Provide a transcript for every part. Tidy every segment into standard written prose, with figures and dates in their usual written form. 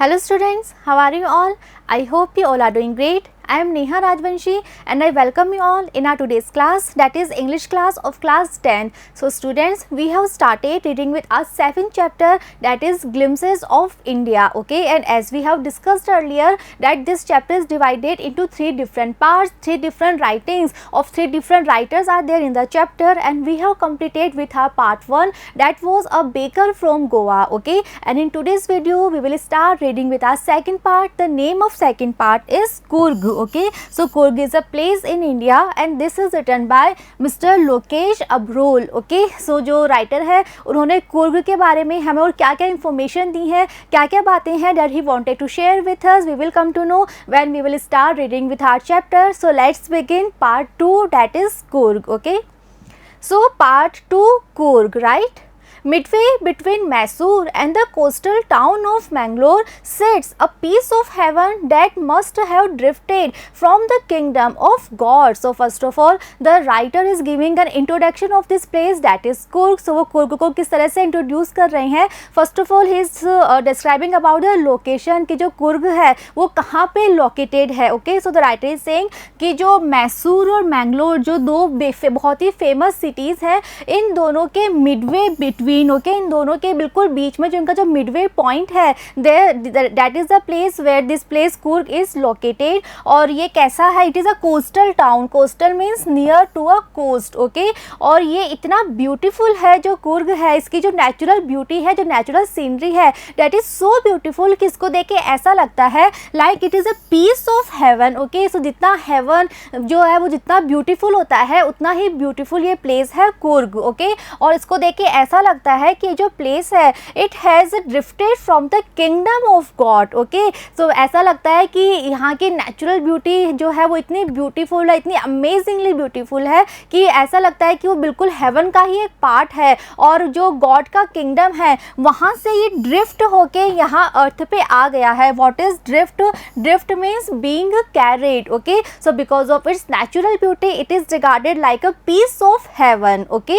Hello students, how are you all? I hope you all are doing great. I am Neha Rajvanshi and I welcome you all in our today's class, that is English class of class 10. So students, we have started reading with our 7th chapter, that is Glimpses of India, okay? And as we have discussed earlier that this chapter is divided into 3 different parts, 3 different writings of 3 different writers are there in the chapter, and we have completed with our part 1, that was a baker from Goa, okay? And in today's video we will start reading with our second part. The name of second part is Coorg, okay? So Coorg is a place in India and this is written by Mr. Lokesh Abrol, okay? So जो writer है उन्होंने Coorg के बारे में हमें और क्या क्या information दी है, क्या क्या बातें हैं that he wanted to share with us, we will come to know when we will start reading with our chapter. So let's begin part 2, that is Coorg, okay? So part 2, Coorg, right? Midway between Mysore and the coastal town of Mangalore sits a piece of heaven that must have drifted from the kingdom of God. So first of all, the writer is giving an introduction of this place, that is Coorg. So वो Coorg को किस तरह से introduce कर रहे हैं. First of all, he is describing about the location कि जो Coorg है वो कहाँ पे located है. Okay, so the writer is saying कि जो मैसूर और मैंगलोर जो दो बहुत ही famous cities हैं, इन दोनों के midway between, ओके, इन दोनों के बिल्कुल बीच में जो इनका जो मिडवे पॉइंट है, that is the place where this place Coorg is located. और ये कैसा है, it is a coastal town. Coastal means near to a coast, okay. और ये इतना ब्यूटीफुल है जो Coorg है, इसकी जो नेचुरल ब्यूटी है, जो नेचुरल सीनरी है, दैट इज सो ब्यूटीफुल कि इसको देख के ऐसा लगता है like it is a piece of heaven, okay. So जितना हेवन जो है वो जितना ब्यूटीफुल होता है उतना ही ब्यूटीफुल ये प्लेस है Coorg, ओके. और इसको देख के ऐसा लगता है कि जो प्लेस है it has drifted from the kingdom of God, okay. So ऐसा लगता है कि यहाँ की नेचुरल ब्यूटी जो है वो इतनी ब्यूटीफुल है, इतनी अमेजिंगली ब्यूटीफुल है कि ऐसा लगता है कि वो बिल्कुल हेवन का ही एक पार्ट है और जो गॉड का किंगडम है वहाँ से ये ड्रिफ्ट होके यहाँ अर्थ पे आ गया है. What is drift? Drift means being carried, okay. So because of its natural beauty it is regarded like a piece of heaven, okay.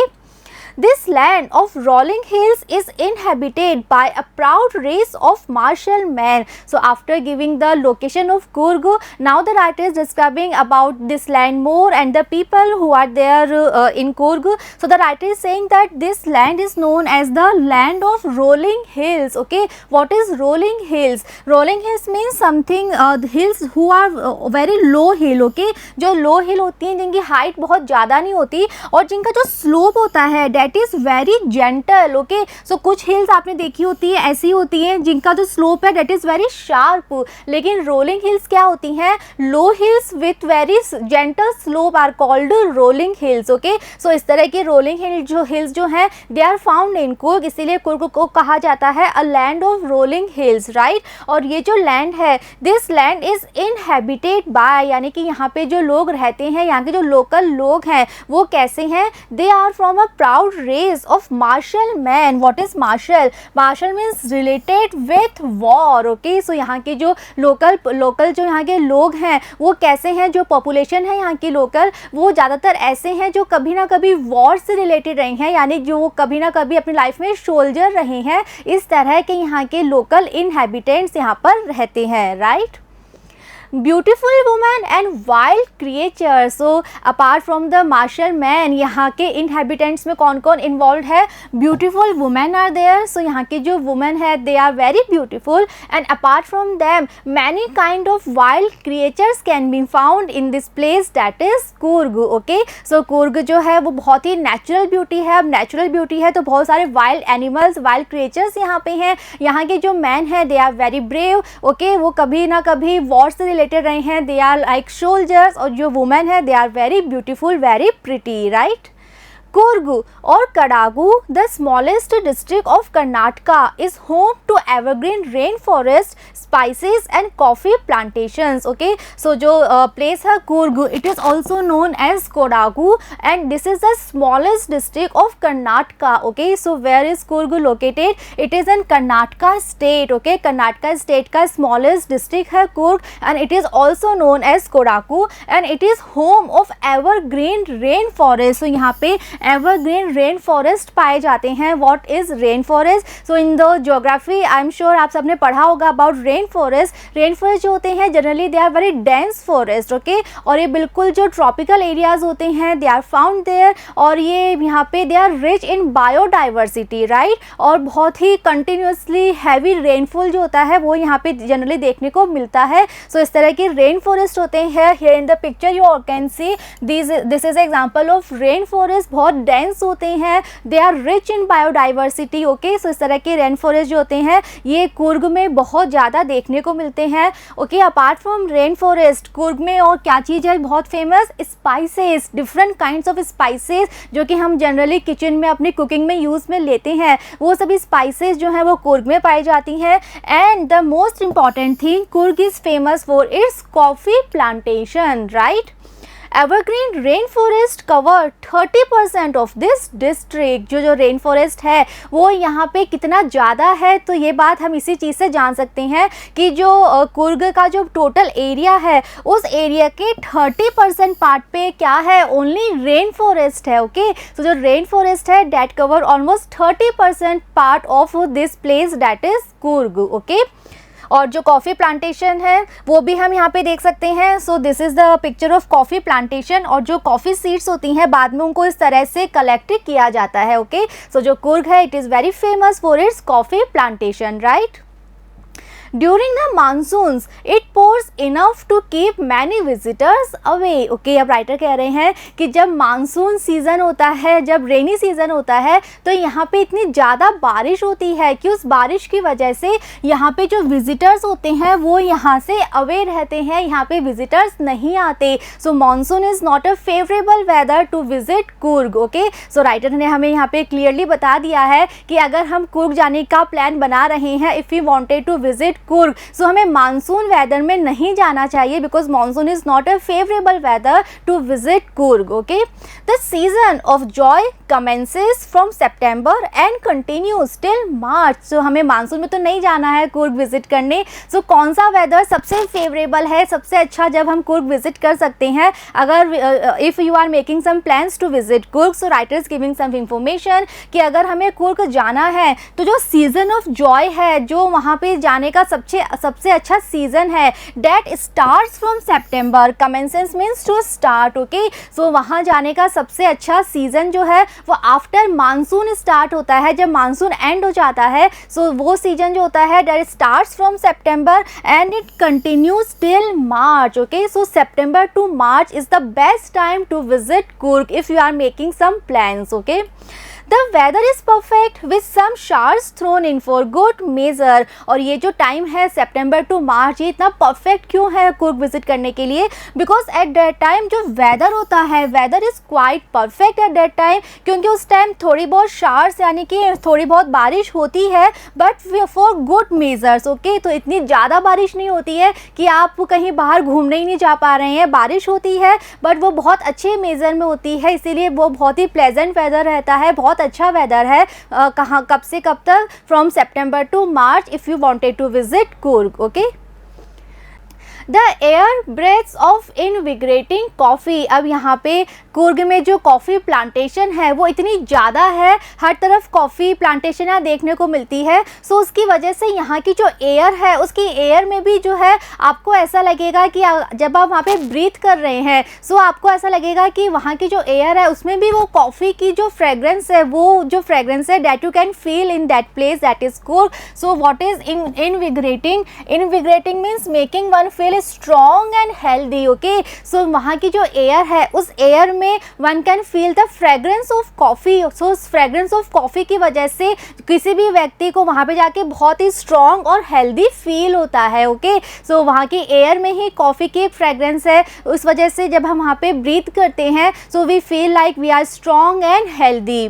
This land of rolling hills is inhabited by a proud race of martial men. So after giving the location of Coorg, now the writer is describing about this land more and the people who are there in Coorg. So the writer is saying that this land is known as the land of rolling hills, okay. What is rolling hills? Rolling hills means something hills who are very low hill, okay. जो low hill होती हैं जिनकी height बहुत ज़्यादा नहीं होती और जिनका जो slope होता है that is very gentle, okay. So कुछ हिल्स आपने देखी होती है ऐसी होती हैं जिनका जो स्लोप है दैट इज़ वेरी शार्प, लेकिन रोलिंग हिल्स क्या होती हैं, low hills with very gentle slope are called rolling hills, okay. So इस तरह की रोलिंग हिल्स जो हैं they are found in Coorg, इसीलिए Coorg को कहा जाता है a land of rolling hills, right. और ये जो लैंड है this land is inhabited by, यानी कि यहाँ पे जो लोग रहते हैं, यहाँ के जो लोकल लोग हैं वो कैसे हैं, they are from a proud race of martial men. What is martial? Martial means related with war, okay. So यहाँ के जो लोकल जो यहाँ के लोग हैं वो कैसे हैं, जो पॉपुलेशन है यहाँ की लोकल वो ज़्यादातर ऐसे हैं जो कभी ना कभी वॉर से रिलेटेड रहे हैं, यानी जो कभी ना कभी अपनी लाइफ में सोल्जर रहे हैं. इस तरह के यहाँ के लोकल इनहेबिटेंट्स यहाँ पर रहते हैं, right. Beautiful women and wild creature. So apart from the martial man, यहाँ के इनहेबिटेंट्स में कौन कौन इन्वॉल्व है, beautiful women are there. So यहाँ के जो वुमेन है they are very beautiful and apart from them many kind of wild creatures can be found in this place, that is Coorg, okay. So Coorg जो है वो बहुत ही natural beauty है. अब नेचुरल ब्यूटी है तो बहुत सारे वाइल्ड एनिमल्स, वाइल्ड क्रिएचर्स यहाँ पे हैं. यहाँ के जो मैन हैं they are very brave, okay. वो कभी ना कभी वॉर से रिलेटेड रहे हैं, दे आर लाइक सोल्जर्स. और जो वुमेन है they are very beautiful, very pretty, right. Coorg or Kodagu, the smallest district of Karnataka, is home to evergreen rainforest, spices and coffee plantations, okay. So जो place है Coorg, it is also known as Kodagu and this is the smallest district of Karnataka, okay. So where is Coorg located? It is in Karnataka state, okay. Karnataka state का smallest district है Coorg and it is also known as Kodagu and it is home of evergreen rainforest. So यहाँ पे evergreen rain forest पाए जाते हैं. What is rain forest? So in the geography I am sure आप सबने पढ़ा होगा about rain forest. Rain forest जो होते हैं generally they are very dense forest. Okay, और ये बिल्कुल जो ट्रॉपिकल एरियाज होते हैं दे आर फाउंड देयर, और ये यहाँ पे they are rich in biodiversity, right. और बहुत ही कंटिन्यूसली हैवी रेनफॉल जो होता है वो यहाँ पे जनरली देखने को मिलता है. सो इस तरह के रेन फॉरेस्ट होते हैं. Here in the picture you can see this is example of rain forest. बहुत डेंस होते हैं, they are rich in biodiversity. Okay, so इस तरह के रेन फॉरेस्ट जो होते हैं ये कुर्ग में बहुत ज़्यादा देखने को मिलते हैं. Okay, apart from rain forest Coorg में और क्या चीज़ है बहुत famous? Spices, different kinds of spices जो कि हम जनरली किचन में अपनी कुकिंग में यूज़ में लेते हैं. वो सभी स्पाइसेस जो हैं वो कुर्ग में पाई जाती हैं. And the most important thing, Coorg is famous for its coffee plantation, right. Evergreen rain forest cover 30% of this district. जो रेन फॉरेस्ट है वो यहाँ पे कितना ज़्यादा है, तो ये बात हम इसी चीज़ से जान सकते हैं कि जो कुर्ग का जो टोटल एरिया है उस एरिया के 30% पार्ट पे क्या है? ओनली रेन फॉरेस्ट है. ओके, सो जो रेन फॉरेस्ट है that cover almost 30% part of this place that is Coorg. Okay, और जो कॉफ़ी प्लांटेशन है वो भी हम यहाँ पे देख सकते हैं. सो this is the picture of coffee plantation. और जो कॉफ़ी सीड्स होती हैं बाद में उनको इस तरह से कलेक्ट किया जाता है. ओके, सो जो कुर्ग है it is very famous for its coffee plantation, right. During the monsoons, it pours enough to keep many visitors away. Okay, अब राइटर कह रहे हैं कि जब मानसून सीज़न होता है, जब रेनी सीज़न होता है तो यहाँ पे इतनी ज़्यादा बारिश होती है कि उस बारिश की वजह से यहाँ पे जो विजिटर्स होते हैं वो यहाँ से अवे रहते हैं, यहाँ पे विजिटर्स नहीं आते. So monsoon is not a favourable weather to visit Coorg. Okay, so writer ने हमें यहाँ पे क्लियरली बता दिया है कि अगर हम कुर्ग जाने का प्लान बना रहे हैं, if you wanted to visit Coorg, so हमें मानसून वेदर में नहीं जाना चाहिए because monsoon is not a favourable weather to visit Coorg. Okay, the season of joy commences from September and continues till March. So हमें monsoon में तो नहीं जाना है कुर्ग विजिट करने. सो कौन सा वेदर सबसे फेवरेबल है, सबसे अच्छा जब हम कुर्ग विजिट कर सकते हैं? अगर if you are making some plans to visit Coorg, so writer is giving some information कि अगर हमें कुर्ग जाना है तो जो सीजन ऑफ जॉय है, जो वहाँ पे जाने का सबसे अच्छा सीजन है, date starts from September. Commences means to start. Okay, so वहाँ जाने का सबसे अच्छा सीजन जो है वो आफ्टर मानसून स्टार्ट होता है, जब मानसून एंड हो जाता है. सो वो सीजन जो होता है date starts from September and it continues till March. Okay, so September to March is the best time to visit Coorg if you are making some plans. Okay, The weather is perfect with some showers thrown in for good measure. और ये जो time है सितंबर to मार्च, ये इतना perfect क्यों है Coorg visit करने के लिए? बिकॉज एट दैट टाइम जो वेदर होता है, weather is quite perfect at that time, क्योंकि उस टाइम थोड़ी बहुत शावर्स यानी कि थोड़ी बहुत बारिश होती है, but for good measures. Okay, तो इतनी ज़्यादा बारिश नहीं होती है कि आप कहीं बाहर घूमने ही नहीं जा पा रहे हैं. बारिश होती है बट वो बहुत अच्छे मेज़र में होती है, इसीलिए वो बहुत ही प्लेजेंट वेदर रहता है, बहुत अच्छा वेदर है. कहाँ कब से कब तक? From September to March if you wanted to visit Coorg. Okay, the air breathes of invigorating coffee. अब यहाँ पे कुर्ग में जो कॉफ़ी प्लांटेशन है वो इतनी ज़्यादा है, हर तरफ कॉफ़ी प्लांटेशन यहाँ देखने को मिलती है. सो उसकी वजह से यहाँ की जो एयर है उसकी एयर में भी जो है आपको ऐसा लगेगा कि जब आप वहाँ पे ब्रीथ कर रहे हैं सो आपको ऐसा लगेगा कि वहाँ की जो एयर है उसमें भी वो कॉफ़ी की जो फ्रेगरेंस है, वो जो फ्रेगरेंस है that you can feel in that place, that is Coorg. So what is invigorating? Invigorating means making one feel strong and healthy. Okay, so वहाँ की जो एयर है उस एयर में one can feel the fragrance of coffee. So उस fragrance of coffee की वजह से किसी भी व्यक्ति को वहाँ पे जाके बहुत ही स्ट्रॉन्ग और हेल्दी फील होता है. ओके, सो वहाँ की एयर में ही कॉफ़ी की फ्रेग्रेंस है, उस वजह से जब हम वहाँ पे ब्रीथ करते हैं so we feel like we are strong and healthy.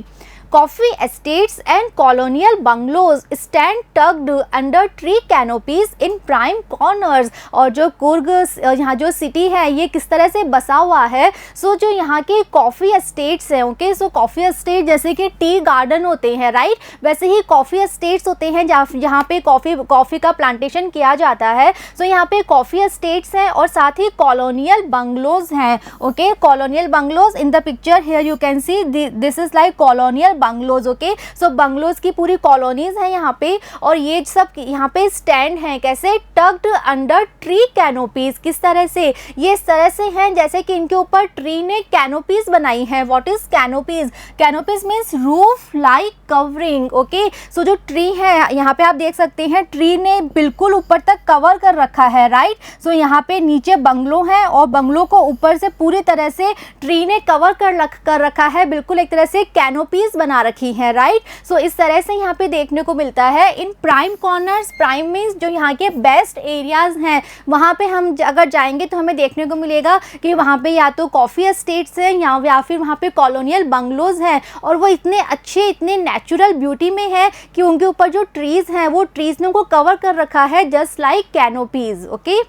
Coffee estates and colonial bungalows stand tucked under tree canopies in prime corners. और जो कुर्ग यहाँ जो सिटी है ये किस तरह से बसा हुआ है, सो जो यहाँ के कॉफ़ी एस्टेट्स हैं, ओके, सो कॉफ़ी एस्टेट जैसे कि टी गार्डन होते हैं, राइट, वैसे ही कॉफ़ी एस्टेट्स होते हैं जहाँ पे कॉफ़ी का प्लांटेशन किया जाता है। सो यहाँ पे कॉफ़ी एस्टेट्स हैं और साथ ही कॉलोनियल बंगलोज हैं, okay, colonial bungalows in the picture here you can see this is like colonial bungalows, okay. So bungalows की पूरी कॉलोनीज हैं यहाँ पे और ये सब यहाँ पे स्टैंड हैं कैसे, टग्ड अंडर ट्री कैनोपीज, किस तरह से, ये इस तरह से हैं जैसे कि इनके ऊपर ट्री ने कैनोपीज बनाई है। What is canopies? Canopies means roof like covering, okay. So जो ट्री है यहाँ पे आप देख सकते हैं ट्री ने बिल्कुल ऊपर तक कवर कर रखा है, राइट। सो यहाँ पे नीचे बंगलो है और बंगलो को ऊपर से पूरी तरह से ट्री ने कवर कर रखा है, बिल्कुल एक तरह से कैनोपीज बना रखी है, राइट। सो इस तरह से यहाँ पे देखने को मिलता है इन प्राइम कॉर्नर्स। प्राइम मीन्स जो यहाँ के बेस्ट एरियाज हैं वहाँ पे हम अगर जाएंगे तो हमें देखने को मिलेगा कि वहाँ पे या तो कॉफ़ी एस्टेट्स हैं या फिर वहाँ पे कॉलोनियल बंगलोज हैं और वो इतने अच्छे, इतने नेचुरल ब्यूटी में है कि उनके ऊपर जो ट्रीज़ हैं वो ट्रीज़ ने उनको कवर कर रखा है just like canopies, okay.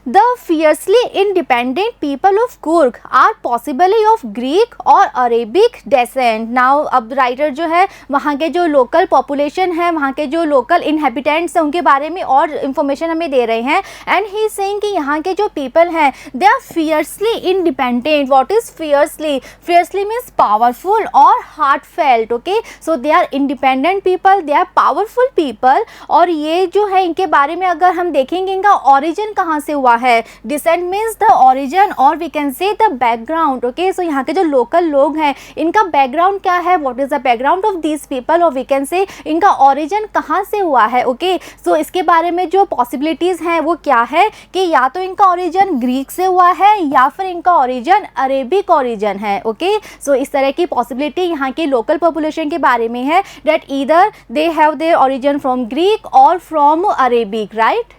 The fiercely independent people of Coorg are possibly of Greek or Arabic descent. Now अब राइटर जो है वहाँ के जो लोकल पॉपुलेशन है, वहाँ के जो लोकल इनहेबिटेंट्स हैं उनके बारे में और इन्फॉर्मेशन हमें दे रहे हैं। एंड ही सेइंग कि यहाँ के जो पीपल हैं they are fiercely independent. What is fiercely? Fiercely means powerful और heartfelt, okay. So they are independent people, they are powerful people. और ये जो है इनके बारे में अगर हम देखेंगे इनका ओरिजिन कहाँ से हुआ है, डिसेंट मीन्स द ओरिजिन और we can say the background, okay. So यहाँ के जो लोकल लोग हैं इनका बैकग्राउंड क्या है, what is the background of these people, और वी कैन से इनका ओरिजिन कहाँ से हुआ है, ओके। सो इसके बारे में जो पॉसिबिलिटीज़ हैं वो क्या है कि या तो इनका ओरिजिन ग्रीक से हुआ है या फिर इनका ओरिजिन अरेबिक ओरिजिन है, ओके। सो इस तरह की पॉसिबिलिटी यहाँ के लोकल पॉपुलेशन के बारे में है that either they have their origin from Greek और from Arabic, right.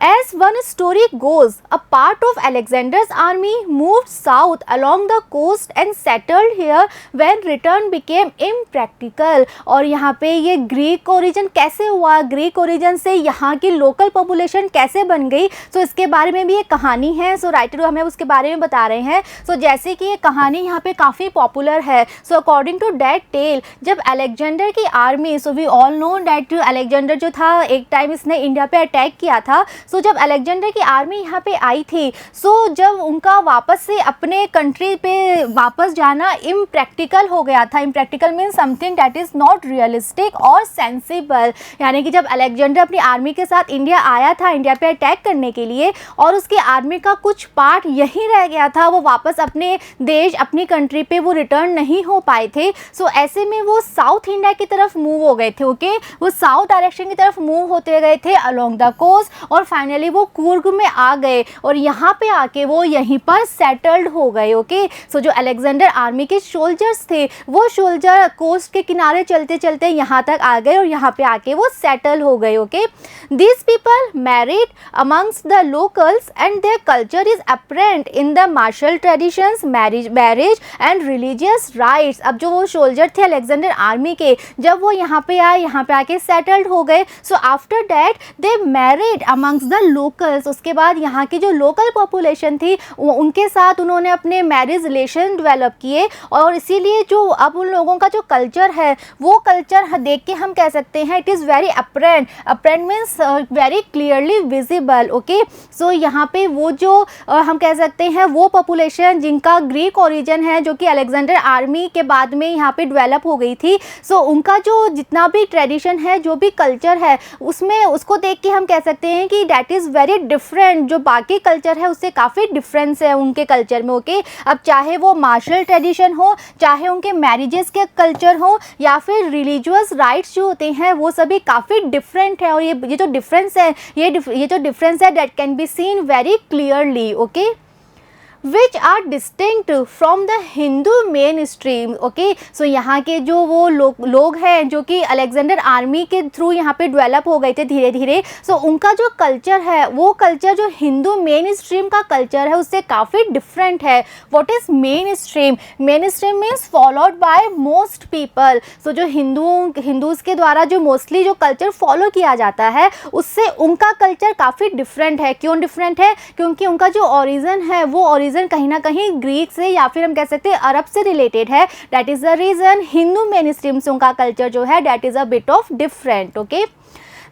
As one story goes, a part of Alexander's army moved south along the coast and settled here when return became impractical. और यहाँ पे ये Greek origin कैसे हुआ, Greek origin से यहाँ की लोकल पॉपुलेशन कैसे बन गई, सो इसके बारे में भी एक कहानी है। सो राइटर हमें उसके बारे में बता रहे हैं। सो जैसे कि ये कहानी यहाँ पे काफ़ी पॉपुलर है। So according to that tale, जब अलेक्जेंडर की army, so we all know that Alexander जो था एक टाइम इसने इंडिया पे अटैक किया था। सो जब अलेक्जेंडर की आर्मी यहाँ पे आई थी, सो जब उनका वापस से अपने कंट्री पे वापस जाना इम्प्रैक्टिकल हो गया था। Impractical means something that is not realistic और सेंसिबल। यानी कि जब अलेक्जेंडर अपनी आर्मी के साथ इंडिया आया था इंडिया पे अटैक करने के लिए और उसकी आर्मी का कुछ पार्ट यहीं रह गया था, वो वापस अपने देश, अपनी कंट्री पे वो रिटर्न नहीं हो पाए थे। सो ऐसे में वो साउथ इंडिया की तरफ मूव हो गए थे, ओके। वो साउथ डायरेक्शन की तरफ मूव होते गए थे अलोंग द कोस्ट और फाइनली वो कूर्ग में आ गए और यहाँ पे आके वो यहीं पर सेटल्ड हो गए, ओके। सो जो अलेक्जेंडर आर्मी के सोल्जर्स थे वो सोल्जर कोस्ट के किनारे चलते चलते यहाँ तक आ गए और यहाँ पे आके वो सेटल हो गए, okay. These people married amongst the locals and their culture is apparent in the martial traditions, marriage and religious rites. अब जो वो सोल्जर थे अलेक्जेंडर आर्मी के, जब वो यहाँ पे आए, यहाँ पे आके सेटल्ड हो गए, so after that they married amongst the locals. उसके बाद यहाँ की जो लोकल पॉपुलेशन थी उनके साथ उन्होंने अपने मैरिज रिलेशन डेवलप किए और इसीलिए जो अब उन लोगों का जो कल्चर है वो कल्चर देख के हम कह सकते हैं it is very apparent. Apparent means very clearly visible, okay. So यहाँ पे वो जो हम कह सकते हैं वो पॉपुलेशन जिनका ग्रीक ओरिजिन है, जो कि अलेक्जेंडर आर्मी के बाद में यहाँ पे डेवलप हो गई थी, सो उनका जो जितना भी ट्रेडिशन है, जो भी कल्चर है, उसमें उसको देख के हम कह सकते हैं कि दैट इज़ वेरी डिफरेंट। जो बाकी कल्चर है उससे काफ़ी डिफरेंस है उनके कल्चर में, ओके। अब चाहे वो मार्शल ट्रेडिशन हो, चाहे उनके मैरिजेस के कल्चर हो या फिर रिलीजियस राइट्स जो होते हैं, वो सभी काफ़ी डिफरेंट है। और ये जो डिफरेंस है, ये जो डिफरेंस है that can be seen very clearly, okay. Which are distinct from the Hindu mainstream. Okay, so यहाँ के जो वो लोग हैं जो कि अलेक्जेंडर आर्मी के थ्रू यहाँ पे डेवलप हो गए थे धीरे धीरे, सो उनका जो कल्चर है वो कल्चर जो हिंदू मेन स्ट्रीम का कल्चर है उससे काफ़ी डिफरेंट है। What is mainstream? Mainstream means followed by most people. So जो हिंदूज़ के द्वारा जो मोस्टली जो कल्चर फॉलो किया जाता है उससे उनका कल्चर काफ़ी डिफरेंट है। क्यों डिफरेंट है? क्योंकि उनका जो ओरिजिन है वो ओरिजिन कहीं ना कहीं ग्रीक से या फिर हम कह सकते हैं अरब से रिलेटेड है। That is the reason Hindu main stream से उनका कल्चर जो है that is a bit of different. Okay,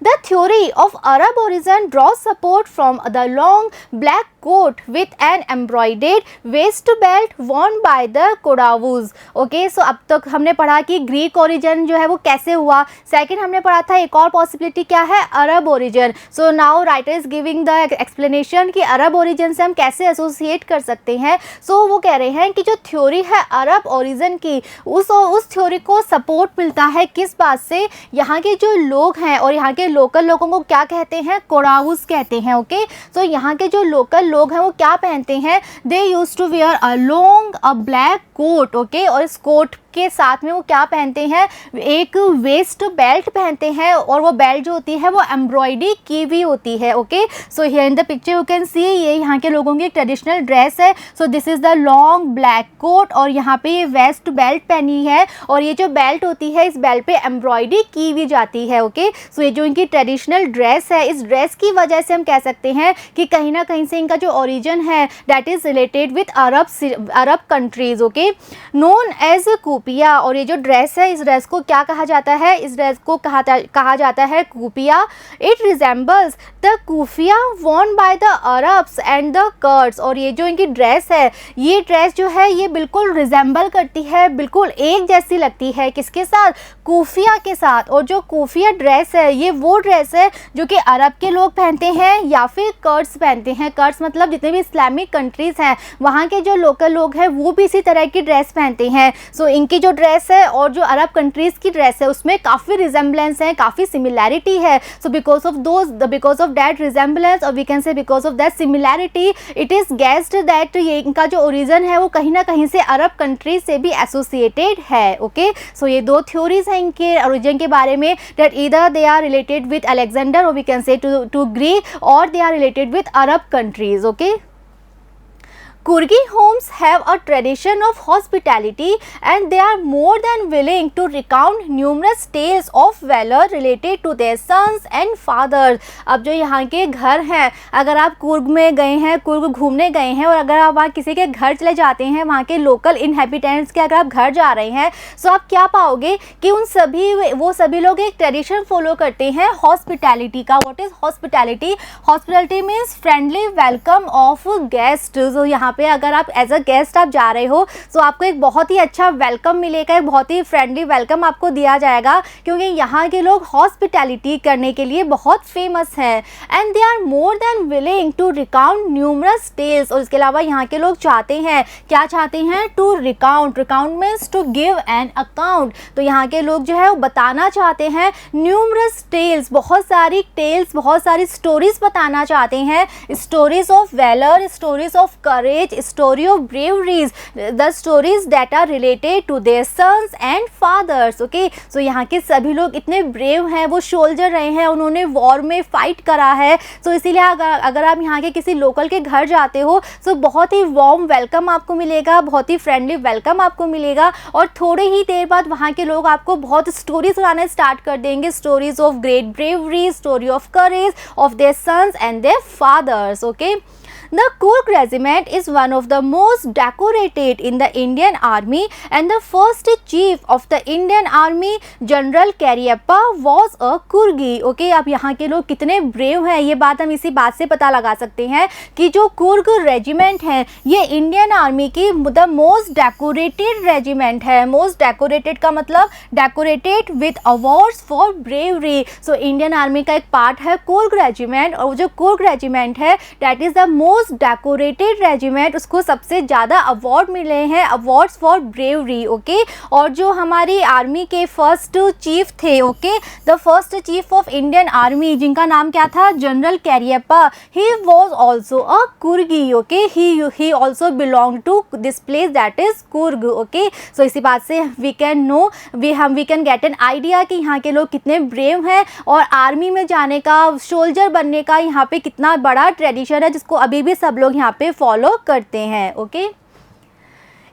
the theory of Arab origin draws support from the long black coat with an embroidered waist belt worn by the Kodavus। Okay, so अब तक हमने पढ़ा कि Greek origin जो है वो कैसे हुआ। सेकंड हमने पढ़ा था एक और पॉसिबिलिटी क्या है, Arab origin. So now writer is giving the explanation कि अरब ओरिजिन से हम कैसे एसोसिएट कर सकते हैं। सो वो कह रहे हैं कि जो थ्योरी है अरब ओरिजिन की उस थ्योरी को सपोर्ट मिलता है किस बात से, यहाँ के जो लोग हैं और यहाँ के लोकल लोगों को क्या कहते हैं, कोडावुस कहते हैं। ओके, सो यहाँ के जो लोकल लोग हैं वो क्या पहनते हैं, they use to wear a long a black coat. Okay, और इस कोट के साथ में वो क्या पहनते हैं, एक वेस्ट बेल्ट पहनते हैं और वो बेल्ट जो होती है वो एम्ब्रॉयडरी की हुई होती है। Okay, so here in the picture you can see ये यहाँ के लोगों की एक ट्रेडिशनल ड्रेस है। So this is the long black coat और यहाँ पे ये वेस्ट बेल्ट पहनी है और ये जो बेल्ट होती है इस बेल्ट पे एम्ब्रॉयडरी की हुई जाती है। ओके, सो ये जो इनकी ट्रेडिशनल ड्रेस है इस ड्रेस की वजह से हम कह सकते हैं कि कहीं ना कहीं से इनका जो ओरिजिन है that is related with Arab countries. Okay, known as kupya, और ये जो ड्रेस है इस ड्रेस को क्या कहा जाता है, इस ड्रेस को कहा जाता है kupya. It resembles the kufiya worn by the Arabs and the Kurds. और ये जो इनकी ड्रेस है ये ड्रेस जो है ये बिल्कुल रिजेंबल करती है, बिल्कुल एक जैसी लगती है किसके साथ, कूफिया के साथ। और जो कूफिया ड्रेस है ये वो ड्रेस है जो कि अरब के लोग पहनते हैं या फिर कर्ड्स पहनते हैं। कर्ड्स मतलब जितने भी इस्लामिक कंट्रीज़ हैं वहाँ के जो लोकल लोग हैं वो भी इसी तरह की ड्रेस पहनते हैं। सो इनकी जो ड्रेस है और जो अरब कंट्रीज़ की ड्रेस है उसमें काफ़ी रिजेंबलेंस है, काफ़ी सिमिलैरिटी है। So because of that resemblance और we can say because of that similarity it is guessed that ये इनका जो ओरिजिन है वो कहीं ना कहीं से अरब कंट्रीज से भी एसोसिएटेड है। ओके, सो ये दो थ्योरीज हैं इनके ओरिजिन के बारे में, that either they are related with Alexander और we can say to Greek और they are related with Arab countries. Okay, Kurgi homes have a tradition of hospitality and they are more than willing to recount numerous tales of valor related to their sons and fathers। अब जो यहाँ के घर हैं, अगर आप कुर्ग में गए हैं, कुर्ग घूमने गए हैं और अगर आप वहाँ किसी के घर चले जाते हैं, वहाँ के लोकल इनहेबिटेंट्स के अगर आप घर जा रहे हैं, तो आप क्या पाओगे कि वो सभी लोग एक ट्रेडिशन फॉलो करते हैं हॉस्पिटैलिटी का। What is hospitality? Hospitality means friendly welcome of guest. तो यहाँ पे अगर आप एज अ गेस्ट आप जा रहे हो तो आपको एक बहुत ही अच्छा वेलकम मिलेगा, एक बहुत ही फ्रेंडली वेलकम आपको दिया जाएगा क्योंकि यहाँ के लोग हॉस्पिटैलिटी करने के लिए बहुत फेमस हैं। And they are more than willing to recount numerous tales. और इसके अलावा यहाँ के लोग चाहते हैं, क्या चाहते हैं, to recount. Recount means to give an account. तो यहाँ के लोग जो है वो बताना चाहते हैं न्यूमरस टेल्स, बहुत सारी टेल्स, बहुत सारी स्टोरीज बताना चाहते हैं। Stories of velar, stories of courage, story of braveries, the stories that are related to their sons and fathers। okay, so यहाँ के सभी लोग इतने ब्रेव हैं, वो सोल्जर रहे हैं, उन्होंने वॉर में फाइट करा है। तो इसीलिए अगर आप यहाँ के किसी लोकल के घर जाते हो तो बहुत ही वार्म वेलकम आपको मिलेगा, बहुत ही फ्रेंडली वेलकम आपको मिलेगा और थोड़े ही देर बाद वहाँ के लोग आपको बहुत स्टोरी सुनाने स्टार्ट कर देंगे, stories of great bravery, story of courage of their sons and their fathers. Okay, The Kurg regiment is one of the most decorated in the Indian Army and the first chief of the Indian Army, General Cariappa, was a Kurgi। Okay, अब यहाँ के लोग कितने brave हैं ये बात हम इसी बात से पता लगा सकते हैं कि जो कुर्ग रेजिमेंट है ये इंडियन आर्मी की द मोस्ट डेकोरेटेड रेजिमेंट है। मोस्ट डेकोरेटेड का मतलब decorated with awards for bravery. So Indian army का एक पार्ट है कुर्ग रेजिमेंट और जो कुर्ग रेजिमेंट है that is the most most decorated regiment, उसको सबसे ज़्यादा अवार्ड मिले हैं, अवार्ड्स फॉर ब्रेवरी, ओके। और जो हमारी आर्मी के फर्स्ट चीफ थे, okay, the first chief of Indian army, जिनका नाम क्या था, general Cariappa, he was also a Coorgi, okay, he also belong to this place that is Coorg, okay. So इसी बात से we can know, we can get an idea कि यहाँ के लोग कितने ब्रेव हैं और आर्मी में जाने का, सोल्जर बनने का यहाँ पे कितना बड़ा ट्रेडिशन है, जिसको अभी भी सब लोग यहाँ पे फॉलो करते हैं, okay.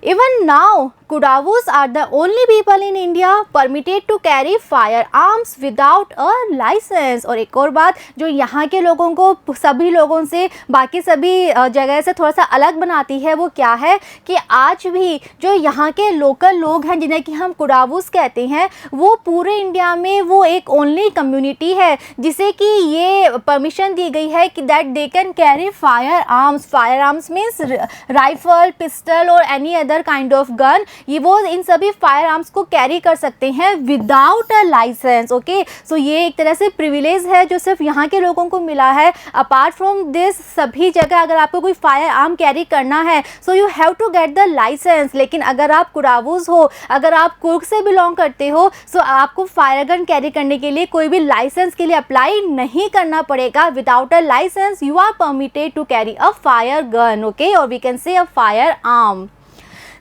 Even now, Kudavus are the only people in India permitted to carry firearms without a license। और एक और बात जो यहाँ के लोगों को सभी लोगों से, बाकी सभी जगह से थोड़ा सा अलग बनाती है, वो क्या है कि आज भी जो यहाँ के लोकल लोग हैं, जिन्हें कि हम कुडावूस कहते हैं, वो पूरे इंडिया में वो एक ओनली कम्युनिटी है जिसे कि ये परमिशन दी गई है कि that they can carry firearms means rifle, pistol और any other kind of gun, ये वो इन सभी फायर आर्म्स को कैरी कर सकते हैं विदाउट अ लाइसेंस, ओके। सो ये एक तरह से प्रिविलेज है जो सिर्फ यहाँ के लोगों को मिला है। अपार्ट फ्रॉम दिस, सभी जगह अगर आपको कोई फायर आर्म कैरी करना है, so you have to get the license. लेकिन अगर आप कुडावूस हो, अगर आप कुर्ग से बिलोंग करते हो, सो आपको फायर गन कैरी करने के लिए कोई भी लाइसेंस के लिए अप्लाई नहीं करना पड़ेगा। Without a licence you are permitted to carry a fire gun, okay, और we can say a firearm.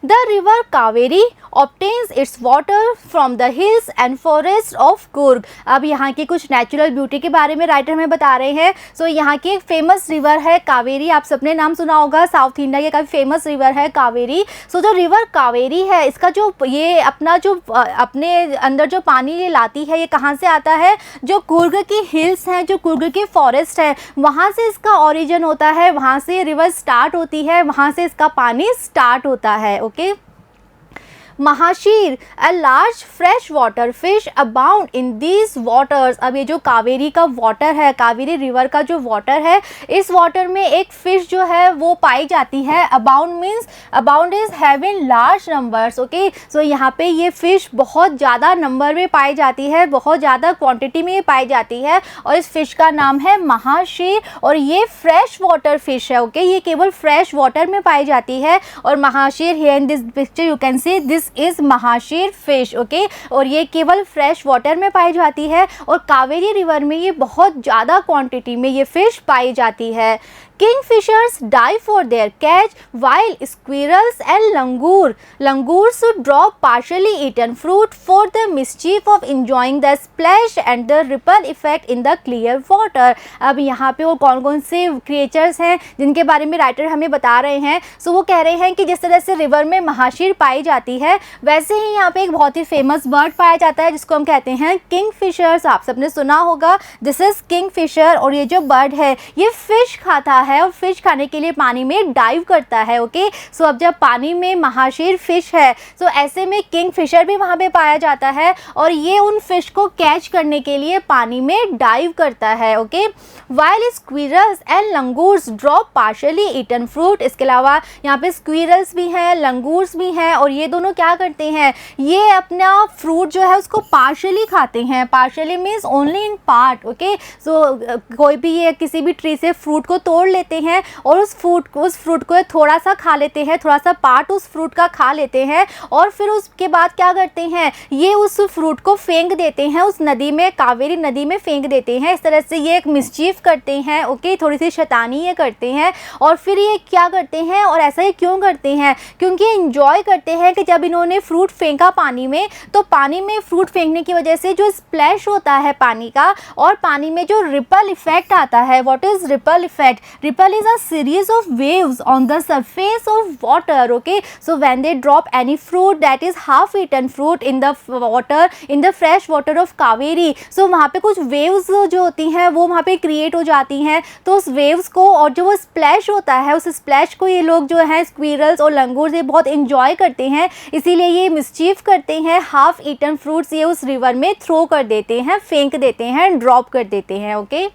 The river Kaveri obtains its water from the hills and forests of Coorg। अब यहाँ की कुछ natural beauty के बारे में writer हमें बता रहे हैं। सो यहाँ की एक फेमस रिवर है कावेरी, आप सबने नाम सुना होगा, साउथ इंडिया की काफ़ी फेमस रिवर है कावेरी। सो जो रिवर कावेरी है, इसका जो ये अपना जो अपने अंदर जो पानी ये लाती है, ये कहाँ से आता है, जो कुर्ग की हिल्स हैं, जो कुर्ग की फॉरेस्ट है, वहाँ से इसका ओरिजिन होता है, वहाँ से रिवर स्टार्ट होती है, वहाँ से इसका पानी स्टार्ट होता है, okay. Mahseer, a large fresh water fish abound in these waters. अब ये जो कावेरी का वाटर है, कावेरी रिवर का जो वाटर है, इस वाटर में एक फ़िश जो है वो पाई जाती है। Abound means, abound is having large numbers, okay. So यहाँ पे ये फ़िश बहुत ज़्यादा नंबर में पाई जाती है, बहुत ज़्यादा क्वांटिटी में ये पाई जाती है, और इस फिश का नाम है महाशीर, और ये फ्रेश वाटर फिश है, ओके। ये केवल फ्रेश वाटर में पाई जाती है। और mahseer, here in this picture you can see this is mahseer fish, okay. और ये केवल फ्रेश वाटर में पाई जाती है, और कावेरी रिवर में ये बहुत ज़्यादा क्वांटिटी में ये फिश पाई जाती है। Kingfishers die for their catch while squirrels and langurs drop partially eaten fruit for the mischief of enjoying the splash and the ripple effect in the clear water। अब यहाँ पे वो कौन कौन से क्रिएचर्स हैं जिनके बारे में राइटर हमें बता रहे हैं। सो वो कह रहे हैं कि जिस तरह से रिवर में महाशीर पाई जाती है, वैसे ही यहाँ पे एक बहुत ही फेमस बर्ड पाया जाता है जिसको हम कहते हैं किंगफिशर्स। आप सबने सुना होगा, दिस इज किंगफिशर। और ये जो बर्ड है ये फिश खाता है, और फिश खाने के लिए पानी में डाइव करता है, ओके। सो अब जब पानी में महाशीर फिश है, तो ऐसे में किंगफिशर भी वहाँ पे पाया जाता है, और ये उन फिश को कैच करने के लिए पानी में डाइव करता है, okay. While squirrels and langurs drop partially eaten fruit. इसके अलावा यहाँ पे स्क्विरल्स भी हैं, लंगूर्स भी हैं, और ये दोनों क्या करते हैं, ये अपना फ्रूट जो है उसको पार्शली खाते हैं। Partially means only in part, okay. So कोई भी ये किसी भी ट्री से फ्रूट को तोड़ लेते हैं और उस फ्रूट को थोड़ा सा खा लेते हैं, थोड़ा सा पार्ट उस फ्रूट का खा लेते हैं, और फिर उसके बाद क्या करते हैं, ये उस फ्रूट को फेंक देते हैं उस नदी में, कावेरी नदी में फेंक देते हैं। इस तरह से ये एक मिसचीफ करते हैं, ओके, थोड़ी सी शैतानी ये करते हैं। और फिर ये क्या करते हैं, और ऐसा ये क्यों करते हैं, क्योंकि एंजॉय करते हैं कि जब इन्होंने फ्रूट फेंका पानी में, तो पानी में फ्रूट फेंकने की वजह से जो स्प्लैश होता है पानी का, और पानी में जो रिपल इफेक्ट आता है। What is ripple effect? Ripple is a series of waves on the surface of water, okay। So when they drop any fruit that is half eaten fruit in the water, in the fresh water of Kaveri, so वहाँ पे कुछ waves जो होती हैं वो वहाँ पे create हो जाती हैं। तो उस waves को, और जो वो splash होता है, उस splash को ये लोग जो हैं squirrels और langurs ये बहुत enjoy करते हैं, इसीलिए ये mischief करते हैं। half eaten fruits ये उस river में throw कर देते हैं, फेंक देते हैं, drop कर देते हैं, okay।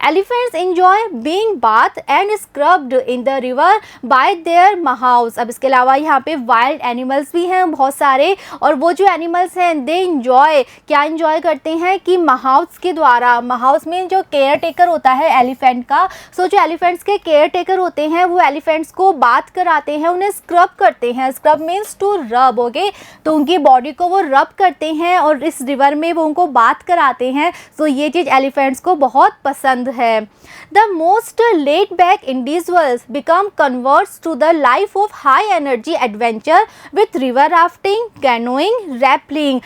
Elephants enjoy being bath and scrubbed in the river by their mahouts. अब इसके अलावा यहाँ पे वाइल्ड एनिमल्स भी हैं बहुत सारे, और वो जो एनिमल्स हैं दे इंजॉय, क्या इंजॉय करते हैं कि महाउस के द्वारा, महाउस में जो केयर टेकर होता है एलिफेंट का, सो जो एलिफेंट्स के केयर टेकर होते हैं वो एलिफेंट्स को बात कराते हैं, उन्हें स्क्रब करते हैं। Scrub means to rub, okay, तो उनकी बॉडी को वो रब करते हैं और इस रिवर में वो उनको बात कराते हैं। सो ये चीज़ एलिफेंट्स को बहुत पसंद है। The most laid back individuals become converts to the life of high energy adventure with river rafting, canoeing, rappelling.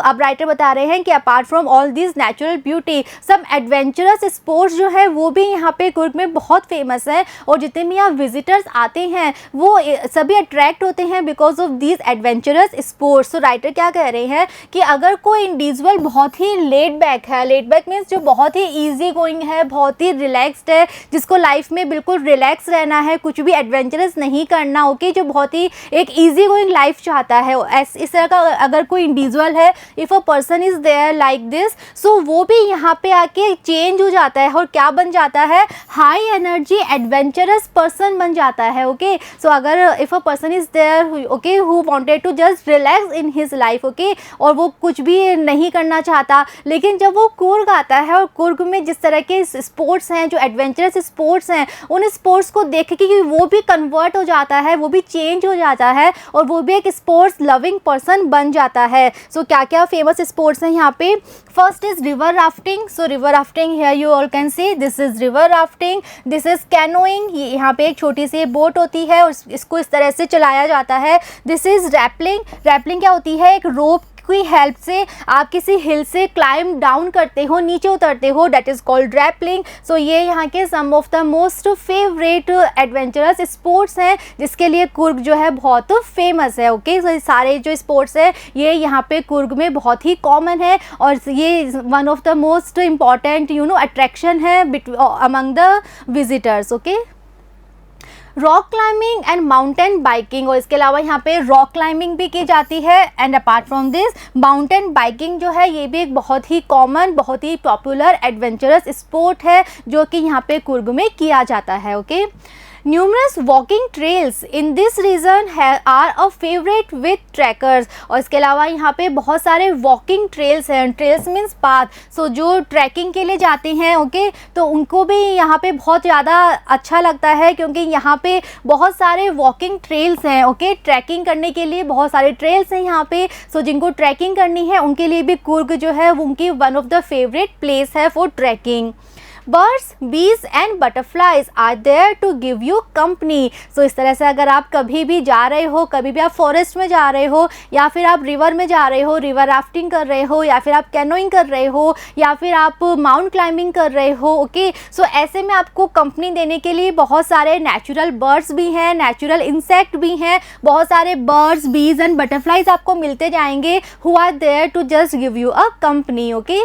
अब राइटर बता रहे हैं कि apart from all this natural beauty, सब एडवेंचरस स्पोर्ट्स जो है वो भी यहाँ पे कुर्ग में बहुत फेमस है, और जितने भी यहाँ विजिटर्स आते हैं वो सभी अट्रैक्ट होते हैं because of this adventurous sports. तो राइटर क्या कह रहे हैं कि अगर कोई इंडिविजुअल बहुत ही लेड बैक है, लेड बैक मीन्स जो बहुत ही ईजी गोइंग है, बहुत ही रिलैक्स्ड है, जिसको लाइफ में बिल्कुल रिलैक्स रहना है, कुछ भी एडवेंचरस नहीं करना, ओके, जो बहुत ही एक ईजी गोइंग लाइफ चाहता है, इस तरह का अगर कोई इंडिविजुअल है, if a person is there like this, so वो भी यहाँ पे आके चेंज हो जाता है और क्या बन जाता है, हाई एनर्जी एडवेंचरस पर्सन बन जाता है, ओके। सो अगर if a person is there, okay, who wanted to just relax in his life, okay, और वो कुछ भी नहीं करना चाहता, लेकिन जब वो कुर्ग आता है और कुर्ग में जिस तरह के स्पोर्ट्स हैं, जो एडवेंचरस स्पोर्ट्स हैं, उन स्पोर्ट्स को देख के वो भी कन्वर्ट हो जाता है, वो भी चेंज हो जाता है और वो भी एक स्पोर्ट्स लविंग पर्सन बन जाता है। सो क्या क्या फेमस स्पोर्ट्स हैं यहाँ पे? First is river rafting. So river rafting, here you all can see this is river rafting. This is canoeing, ये यहाँ पे एक छोटी सी बोट होती है और इसको इस तरह से चलाया जाता है। This is rappelling. रैपलिंग क्या होती है? एक रोप की हेल्प से आप किसी हिल से क्लाइम डाउन करते हो, नीचे उतरते हो, that is called rappelling. So ये यहाँ के some of the most favourite adventurous sports हैं जिसके लिए कुर्ग जो है बहुत फेमस है, ओके। सो सारे जो स्पोर्ट्स है ये यहाँ पे कुर्ग में बहुत ही कॉमन है और ये one of the most important attraction है among the visitors, okay. Rock climbing and mountain biking, और इसके अलावा यहाँ पे रॉक क्लाइंबिंग भी की जाती है and apart from this mountain biking जो है ये भी एक बहुत ही कॉमन, बहुत ही पॉपुलर एडवेंचरस स्पोर्ट है जो कि यहाँ पे कुर्ग में किया जाता है, okay. Numerous walking trails in this region are a favorite with trekkers, और इसके अलावा यहाँ पे बहुत सारे walking trails हैं। trails means path, so जो ट्रैकिंग के लिए जाते हैं, ओके, तो उनको भी यहाँ पे बहुत ज़्यादा अच्छा लगता है क्योंकि यहाँ पे बहुत सारे walking trails हैं, ओके। ट्रैकिंग करने के लिए बहुत सारे trails हैं यहाँ पे, so जिनको ट्रैकिंग करनी है उनके लिए भी कुर्ग जो है उनकी one of the favourite place है for trekking. Birds, bees and butterflies are there to give you company. So इस तरह से अगर आप कभी भी जा रहे हो, कभी भी आप फॉरेस्ट में जा रहे हो या फिर आप रिवर में जा रहे हो, रिवर राफ्टिंग कर रहे हो या फिर आप कैनोइंग कर रहे हो या फिर आप माउंट क्लाइंबिंग कर रहे हो, ओके। सो ऐसे में आपको कंपनी देने के लिए बहुत सारे नेचुरल बर्ड्स भी हैं, नेचुरल इंसेक्ट भी हैं, बहुत सारे बर्ड्स, बीज एंड बटरफ्लाइज आपको मिलते जाएंगे who are there to just give you a company, okay.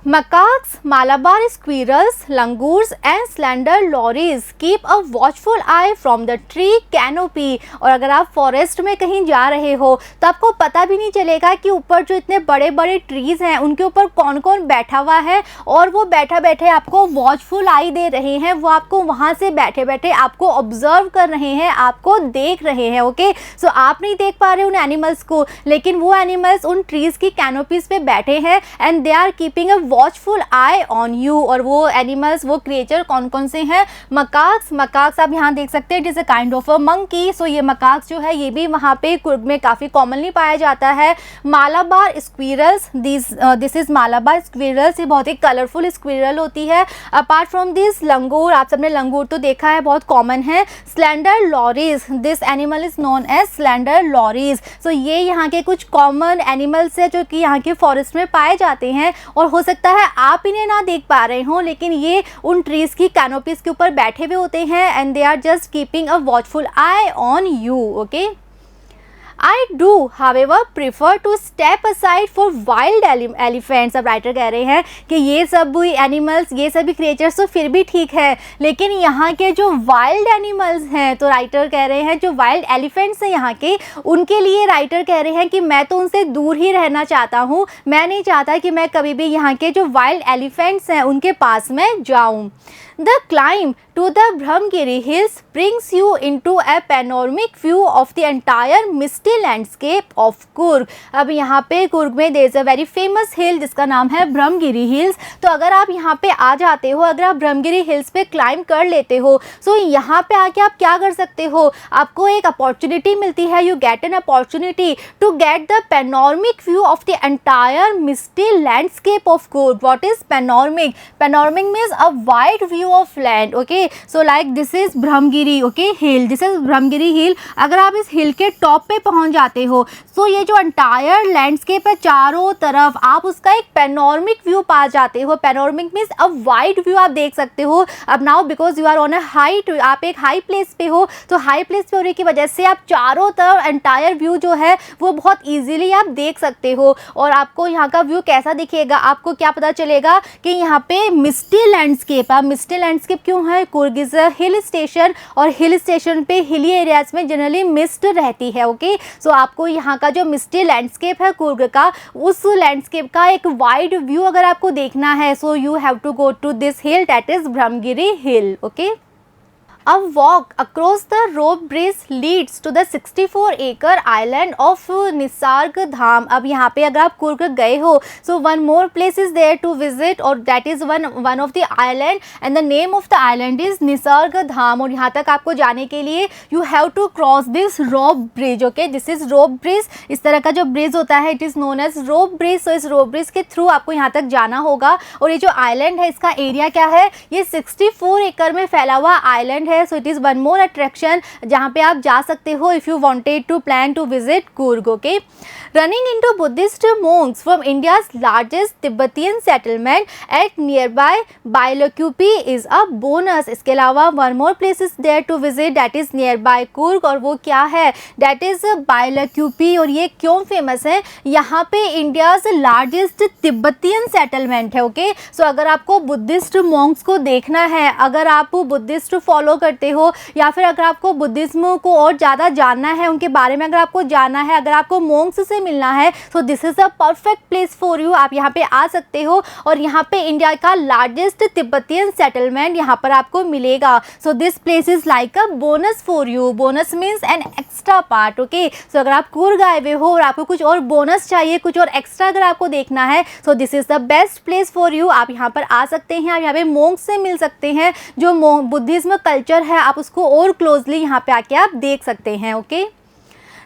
Macaques, Malabar squirrels, langurs and slender lories keep a watchful eye from the tree canopy. और अगर आप फॉरेस्ट में कहीं जा रहे हो तो आपको पता भी नहीं चलेगा कि ऊपर जो इतने बड़े बड़े ट्रीज़ हैं उनके ऊपर कौन कौन बैठा हुआ है और वो बैठा बैठे आपको वॉचफुल आई दे रहे हैं, वो आपको वहाँ से बैठे बैठे आपको ऑब्जर्व कर रहे हैं, आपको देख रहे हैं, ओके। सो आप नहीं देख पा रहे उन एनिमल्स को, लेकिन वो एनिमल्स उन ट्रीज़ की कैनोपीज पे बैठे हैं and they are keeping a watchful eye on you. और वो एनिमल्स, वो क्रिएचर कौन कौन से हैं? मकाक्स। मकाक्स आप यहाँ देख सकते हैं, it is a kind of a monkey. So ये मकाक्स जो है ये भी वहाँ पे कुर्ग में काफ़ी कॉमनली पाया जाता है। Malabar squirrels, this is Malabar squirrels, ये बहुत ही कलरफुल स्क्विरल होती है। अपार्ट फ्रॉम दिस लंगूर, आप सबने लंगूर तो देखा है, बहुत कॉमन है। Slender loris, this animal is known as slender loris. So ये यहाँ के कुछ कॉमन एनिमल्स है जो कि यहाँ के फॉरेस्ट में पाए जाते हैं और हो सकता है आप इन्हें ना देख पा रहे हो, लेकिन ये उन ट्रीज की कैनोपीज के ऊपर बैठे हुए होते हैं and they are just keeping a watchful eye on you, okay. I do, however, prefer to step aside for wild elephants। अब राइटर कह रहे हैं कि ये सब एनिमल्स, ये सभी क्रिएचर्स तो फिर भी ठीक है, लेकिन यहाँ के जो वाइल्ड एनिमल्स हैं, तो राइटर कह रहे हैं जो वाइल्ड एलिफेंट्स हैं यहाँ के, उनके लिए राइटर कह रहे हैं कि मैं तो उनसे दूर ही रहना चाहता हूँ, मैं नहीं चाहता कि मैं कभी भी यहाँ के जो वाइल्ड एलिफेंट्स हैं उनके पास में जाऊँ। The climb to the Brahmagiri Hills brings you into a panoramic view of the entire misty landscape of Coorg। अब यहाँ पे कुर्ग में there is a very famous hill जिसका नाम है ब्रह्मगिरी हिल्स। तो अगर आप यहाँ पे आ जाते हो, अगर आप ब्रह्मगिरी हिल्स पे क्लाइंब कर लेते हो, तो यहाँ पे आके आप क्या कर सकते हो, आपको एक अपॉर्चुनिटी मिलती है, you get an opportunity to get the panoramic view of the entire misty landscape of Coorg. What is panoramic? Panoramic means a wide view of land. Okay, so like this is Brahmagiri, okay, hill, this is Brahmagiri hill. अगर आप इस हिल के top पे पहुंच जाते हो, तो ये जो एंटायर लैंडस्केप है चारों तरफ, आप उसका एक पैनोरमिक व्यू पा जाते हो। Panoramic means a wide view आप देख सकते हो। अब now because you are on a height, आप एक हाई प्लेस पे हो, तो हाई प्लेस पे होने की वजह से आप चारों तरफ एंटायर व्यू जो है वो बहुत ईजिली आप देख सकते हो। और आपको यहाँ का व्यू कैसा दिखेगा, आपको क्या पता चलेगा कि यहाँ पे मिस्टी लैंडस्केप। अब मिस्टी लैंडस्केप क्यों है? Coorg is a hill station, और हिल स्टेशन पे हिली एरियाज में जनरली मिस्ट रहती है। ओके, सो आपको यहाँ का जो मिस्टी लैंडस्केप है कुर्ग का, उस लैंडस्केप का एक वाइड व्यू अगर आपको देखना है, so you have to go to this hill, that is Brahmagiri hill. Okay, A walk across the rope bridge leads to the 64-acre island of Nisargadhama. अब यहाँ पे अगर आप कुर्ग गए हो, so one more place is there to visit, और that is one of the island, and the name of the island is Nisarga धाम। और यहाँ तक आपको जाने के लिए you have to cross this rope bridge। okay, this is rope bridge। इस तरह का जो ब्रिज होता है it is known as rope bridge। so इस rope bridge के थ्रू आपको यहाँ तक जाना होगा। और ये जो आइलैंड है इसका एरिया क्या है, ये 64 एकड़ में फैला हुआ आइलैंड है। So it is one more attraction जहाँ पे आप जा सकते हो if you wanted to plan to visit Coorg. Okay, running into Buddhist monks from India's largest Tibetan settlement at nearby Bailakupi is a bonus। इसके अलावा one more place is there to visit, that is nearby Coorg, और वो क्या है, that is Bailakupi। और ये क्यों famous है, यहाँ पे इंडियाज लार्जेस्ट तिब्बतियन सेटलमेंट है। ओके, सो अगर आपको बुद्धिस्ट monks को देखना है, अगर आप बुद्धिस्ट फॉलो करते हो, या फिर अगर आपको बुद्धिज्म को और ज़्यादा जानना है, उनके बारे में अगर आपको जानना है, अगर आपको monks से मिलना है, so this is a perfect place for you. आप यहाँ पे आ सकते हो, और यहाँ पे इंडिया का लार्जेस्ट तिब्बतियन सेटलमेंट यहाँ पर आपको मिलेगा। So this place is like a bonus for you. Bonus means an extra part. Okay, so अगर आप कुर्ग आए हुए हो और आपको कुछ और बोनस चाहिए, कुछ और एक्स्ट्रा अगर आपको देखना है, so this is the best place for you. आप यहाँ पर आ सकते हैं, आप यहाँ पे monks से मिल सकते हैं, जो बुद्धिज्म कल्चर है आप उसको और क्लोजली यहाँ पे आके आप देख सकते हैं। Okay,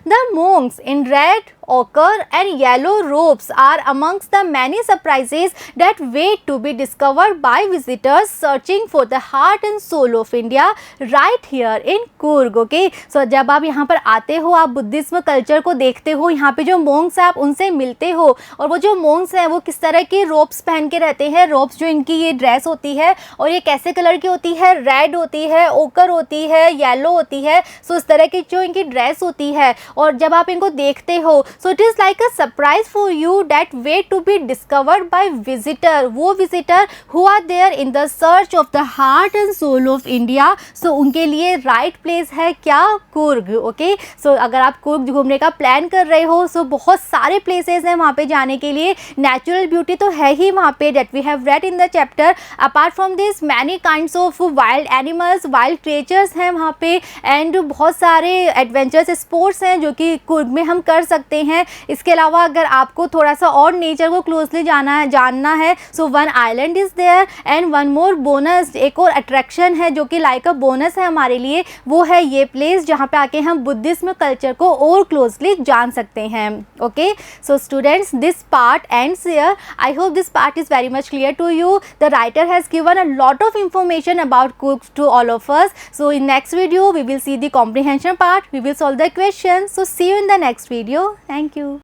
The monks in red, ochre and yellow robes are amongst the many surprises that wait to be discovered by visitors searching for the heart and soul of India right here in Coorg। Okay, so जब आप यहाँ पर आते हो, आप Buddhism culture को देखते हो, यहाँ पे जो monks हैं आप उनसे मिलते हो, और वो जो monks हैं वो किस तरह की robes पहन के रहते हैं। robes जो इनकी ये ड्रेस होती है, और ये कैसे कलर की होती है, रेड होती है, ओकर होती है, येलो होती है। सो इस तरह की जो इनकी ड्रेस होती है, और जब आप इनको देखते हो, so it is like a surprise for you that wait to be discovered by visitor. वो visitor who are there in the search of the heart and soul of India. So उनके लिए राइट प्लेस है क्या, Coorg. Okay, so अगर आप कुर्ग घूमने का plan कर रहे हो, सो बहुत सारे प्लेसेस हैं वहाँ पे जाने के लिए। नेचुरल ब्यूटी तो है ही वहाँ पे, that we have read in the chapter. Apart from this many kinds of wild animals, wild creatures हैं वहाँ पे, एंड बहुत सारे एडवेंचर्स स्पोर्ट्स हैं जो कि कुर्ग में हम कर सकते हैं। इसके अलावा अगर आपको थोड़ा सा और नेचर को क्लोजली जानना है, so one island is there and one more bonus, एक और अट्रैक्शन है जो कि लाइक अ बोनस है हमारे लिए, वो है ये प्लेस जहाँ पे आके हम बुद्धिज्म कल्चर को और क्लोजली जान सकते हैं। Okay, so students, this part ends here. I hope this part is very much clear to you. The writer has given a lot of information about Coorg to all of us. So in next video we will see the comprehension part, we will solve the questions. So see you in the next video. Thank you.